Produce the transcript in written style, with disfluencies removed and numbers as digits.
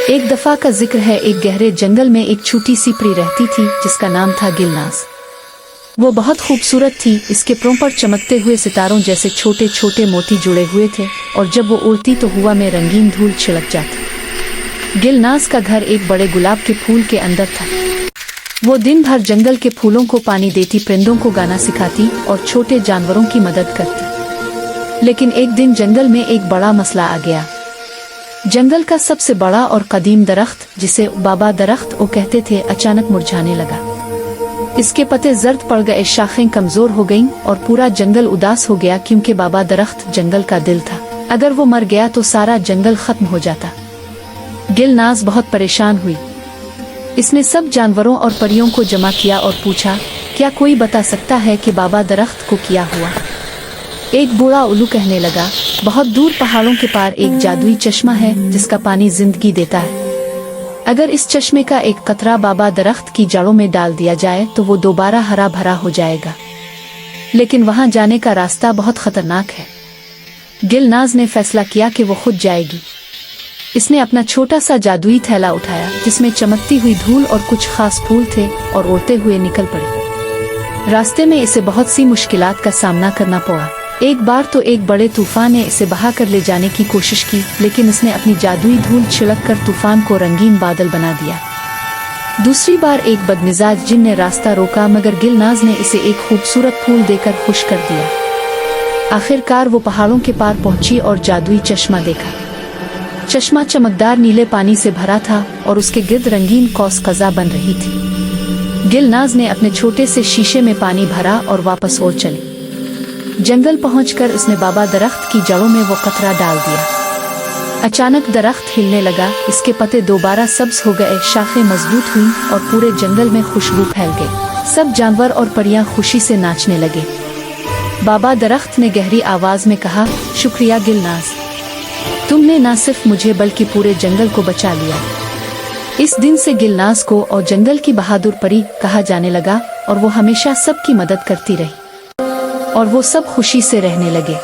ایک دفعہ کا ذکر ہے، ایک گہرے جنگل میں ایک چھوٹی سی پری رہتی تھی جس کا نام تھا گلناز۔ وہ بہت خوبصورت تھی، اس کے پروں پر چمکتے ہوئے ستاروں جیسے چھوٹے چھوٹے موتی جڑے ہوئے تھے، اور جب وہ اڑتی تو ہوا میں رنگین دھول چھڑک جاتی۔ گلناز کا گھر ایک بڑے گلاب کے پھول کے اندر تھا۔ وہ دن بھر جنگل کے پھولوں کو پانی دیتی، پرندوں کو گانا سکھاتی اور چھوٹے جانوروں کی مدد کرتی۔ لیکن ایک دن جنگل میں ایک بڑا مسئلہ آ گیا۔ جنگل کا سب سے بڑا اور قدیم درخت، جسے بابا درخت وہ کہتے تھے، اچانک مرجھانے لگا۔ اس کے پتے زرد پڑ گئے، شاخیں کمزور ہو گئیں اور پورا جنگل اداس ہو گیا، کیونکہ بابا درخت جنگل کا دل تھا۔ اگر وہ مر گیا تو سارا جنگل ختم ہو جاتا۔ گلناز بہت پریشان ہوئی۔ اس نے سب جانوروں اور پریوں کو جمع کیا اور پوچھا، کیا کوئی بتا سکتا ہے کہ بابا درخت کو کیا ہوا؟ ایک بوڑھا الو کہنے لگا، بہت دور پہاڑوں کے پار ایک جادوئی چشمہ ہے جس کا پانی زندگی دیتا ہے۔ اگر اس چشمے کا ایک قطرہ بابا درخت کی جڑوں میں ڈال دیا جائے تو وہ دوبارہ ہرا بھرا ہو جائے گا، لیکن وہاں جانے کا راستہ بہت خطرناک ہے۔ گلناز نے فیصلہ کیا کہ وہ خود جائے گی۔ اس نے اپنا چھوٹا سا جادوئی تھیلا اٹھایا جس میں چمکتی ہوئی دھول اور کچھ خاص پھول تھے، اور اڑتے ہوئے نکل پڑی۔ راستے میں اسے بہت سی مشکلات کا سامنا کرنا پڑا۔ ایک بار تو ایک بڑے طوفان نے اسے بہا کر لے جانے کی کوشش کی، لیکن اس نے اپنی جادوئی دھول چھڑک کر طوفان کو رنگین بادل بنا دیا۔ دوسری بار ایک بدمزاج جن نے راستہ روکا، مگر گلناز نے اسے ایک خوبصورت پھول دے کر خوش کر دیا۔ آخر کار وہ پہاڑوں کے پار پہنچی اور جادوئی چشمہ دیکھا۔ چشمہ چمکدار نیلے پانی سے بھرا تھا اور اس کے گرد رنگین قوس قزح بن رہی تھی۔ گلناز نے اپنے چھوٹے سے شیشے میں پانی بھرا اور واپس اور چلی۔ جنگل پہنچ کر اس نے بابا درخت کی جڑوں میں وہ قطرہ ڈال دیا۔ اچانک درخت ہلنے لگا، اس کے پتے دوبارہ سبز ہو گئے، شاخیں مضبوط ہوئیں اور پورے جنگل میں خوشبو پھیل گئی۔ سب جانور اور پریاں خوشی سے ناچنے لگے۔ بابا درخت نے گہری آواز میں کہا، شکریہ گلناز، تم نے نہ صرف مجھے بلکہ پورے جنگل کو بچا لیا۔ اس دن سے گلناز کو اور جنگل کی بہادر پری کہا جانے لگا، اور وہ ہمیشہ سب کی مدد کرتی رہی، اور وہ سب خوشی سے رہنے لگے۔